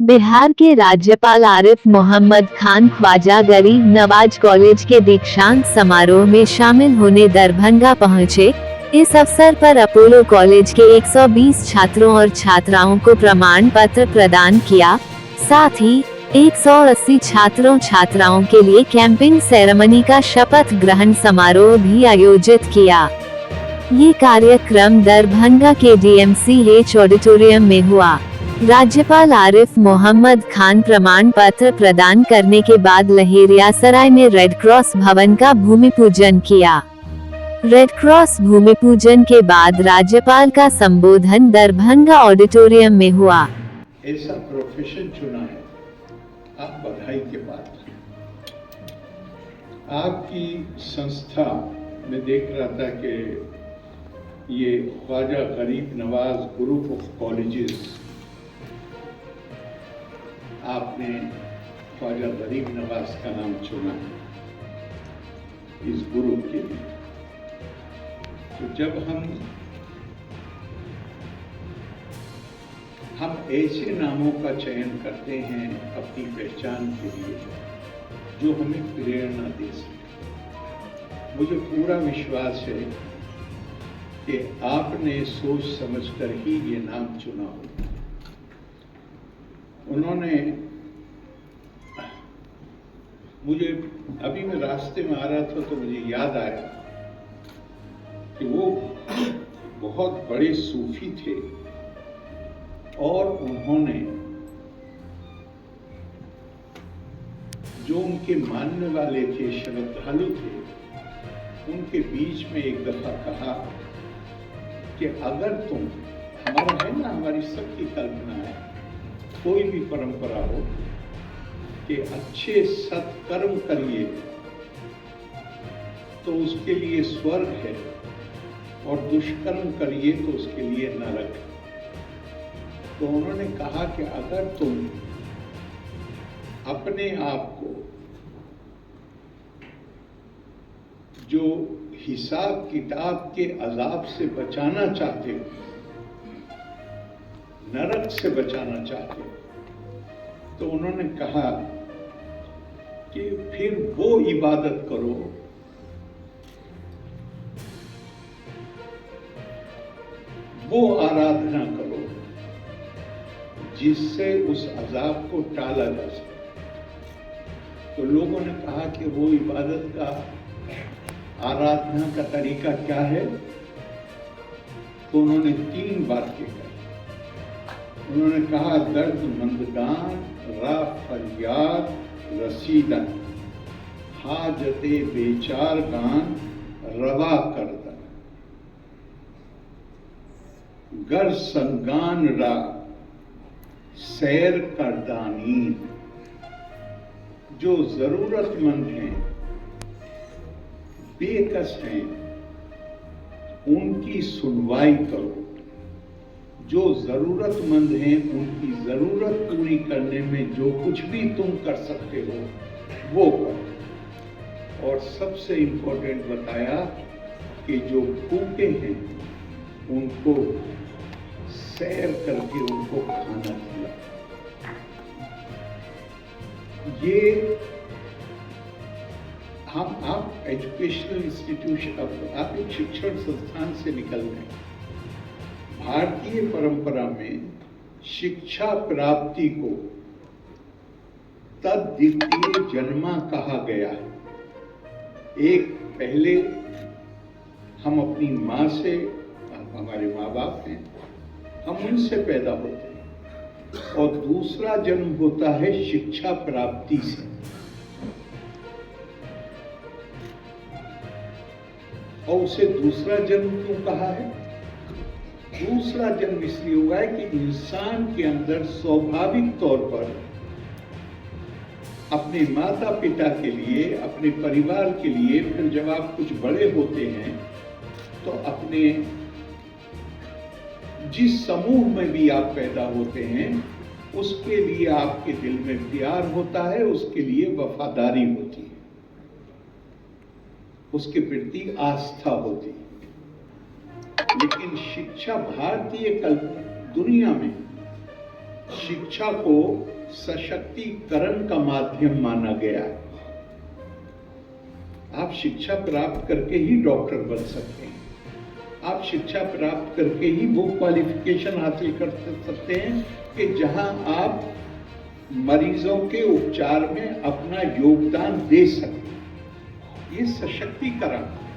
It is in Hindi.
बिहार के राज्यपाल आरिफ मोहम्मद खान ख्वाजा गरीब नवाज कॉलेज के दीक्षांत समारोह में शामिल होने दरभंगा पहुंचे। इस अवसर पर अपोलो कॉलेज के 120 छात्रों और छात्राओं को प्रमाण पत्र प्रदान किया। साथ ही 180 छात्रों छात्राओं के लिए कैंपिंग सेरेमनी का शपथ ग्रहण समारोह भी आयोजित किया। ये कार्यक्रम दरभंगा के DMCH ऑडिटोरियम में हुआ। राज्यपाल आरिफ मोहम्मद खान प्रमाण पत्र प्रदान करने के बाद लहेरियासराय में रेड क्रॉस भवन का भूमि पूजन किया। रेड क्रॉस भूमि पूजन के बाद राज्यपाल का संबोधन दरभंगा ऑडिटोरियम में हुआ। ऐसा प्रोफेशन चुना है, आप बधाई के पात्र। आपकी संस्था में देख रहा था कि ये ख्वाजा गरीब नवाज ग्रुप ऑफ कॉलेजेस, आपने ख्वाजा गरीब नवाज का नाम चुना इस ग्रुप के लिए। तो जब हम ऐसे नामों का चयन करते हैं अपनी पहचान के लिए जो हमें प्रेरणा दे सके, मुझे पूरा विश्वास है कि आपने सोच समझकर ही ये नाम चुना होगा। उन्होंने मुझे, अभी मैं रास्ते में आ रहा था तो मुझे याद आया कि वो बहुत बड़े सूफी थे और उन्होंने जो उनके मानने वाले थे, श्रद्धालु थे, उनके बीच में एक दफा कहा कि अगर तुम, हमारा है ना, हमारी सबकी कल्पना है, कोई भी परंपरा हो कि अच्छे सत्कर्म करिए तो उसके लिए स्वर्ग है और दुष्कर्म करिए तो उसके लिए नरक है। तो उन्होंने कहा कि अगर तुम अपने आप को जो हिसाब किताब के अजाब से बचाना चाहते हो, नरक से बचाना चाहते हो, तो उन्होंने कहा कि फिर वो इबादत करो वो आराधना करो जिससे उस अजाब को टाला जा सके। तो लोगों ने कहा कि वो इबादत का, आराधना का तरीका क्या है? तो उन्होंने 3 बातें कही। उन्होंने कहा, दर्दमंदगान रा फरियाद रसीदन, हाजते बेचार गान रवा करदन, गर संगान रा सैर करदानी। जो जरूरतमंद हैं, बेकस हैं, उनकी सुनवाई करो। जो जरूरतमंद हैं उनकी जरूरत पूरी करने में जो कुछ भी तुम कर सकते हो वो करो। और सबसे इंपॉर्टेंट बताया कि जो भूखे हैं उनको सैर करके उनको खाना खिला। ये आप एजुकेशनल इंस्टीट्यूशन, आप एक शिक्षण संस्थान से निकल गए। भारतीय परंपरा में शिक्षा प्राप्ति को तद्वितीय जन्मा कहा गया है। एक, पहले हम अपनी माँ से, हमारे माँ बाप हैं, हम उनसे पैदा होते हैं, और दूसरा जन्म होता है शिक्षा प्राप्ति से। और उसे दूसरा जन्म क्यों कहा है? दूसरा जन्म इसलिए हुआ है कि इंसान के अंदर स्वाभाविक तौर पर अपने माता पिता के लिए, अपने परिवार के लिए, फिर जब आप कुछ बड़े होते हैं तो अपने जिस समूह में भी आप पैदा होते हैं उसके लिए आपके दिल में प्यार होता है, उसके लिए वफादारी होती है, उसके प्रति आस्था होती है। लेकिन शिक्षा, भारतीय दुनिया में शिक्षा को सशक्तिकरण का माध्यम माना गया है। आप शिक्षा प्राप्त करके ही डॉक्टर बन सकते हैं, आप शिक्षा प्राप्त करके ही वो क्वालिफिकेशन हासिल कर सकते हैं कि जहां आप मरीजों के उपचार में अपना योगदान दे सकें। ये सशक्तिकरण है।